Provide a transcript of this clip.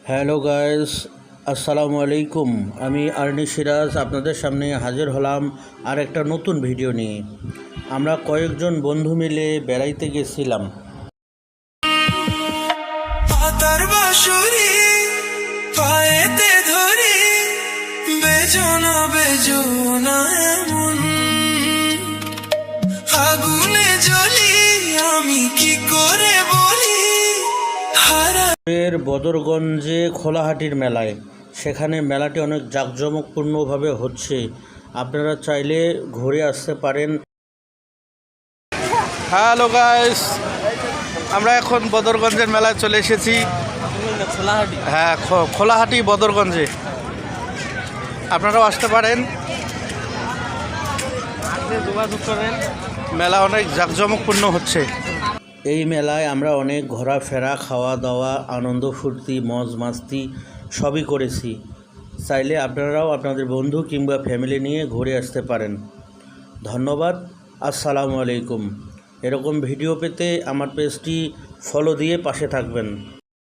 Hello guys, আসসালামু আলাইকুম। আমি আরনি সিরাজ আপনাদের সামনে হাজির হলাম আর একটা নতুন ভিডিও নিয়ে। আমরা কয়েকজন বন্ধু মিলে বেড়াইতে গেছিলাম। পাতার বাঁশুরি পায়েতে ধরি, বেজনা বেজনা এমন আগুনে জ্বলি, আমি কি করে বলি এর বদরগঞ্জে খোলাহাটির মেলায়, সেখানে মেলাটি অনেক জাঁকজমকপূর্ণভাবে হচ্ছে। আপনারা চাইলে ঘুরে আসতে পারেন। হ্যালো গাইস, আমরা এখন বদরগঞ্জের মেলায় চলে এসেছি। হ্যাঁ, খোলাহাটি বদরগঞ্জে আপনারাও আসতে পারেন, যোগাযোগ করেন। মেলা অনেক জাঁকজমকপূর্ণ হচ্ছে। এই মেলায় আমরা অনেক ঘোরাফেরা, খাওয়া দাওয়া, আনন্দ ফুর্তি, মজ মাস্তি সবই করেছি। চাইলে আপনারাও আপনাদের বন্ধু কিংবা ফ্যামিলি নিয়ে ঘুরে আসতে পারেন। ধন্যবাদ। আসসালামু আলাইকুম। এরকম ভিডিও পেতে আমার পেজটি ফলো দিয়ে পাশে থাকবেন।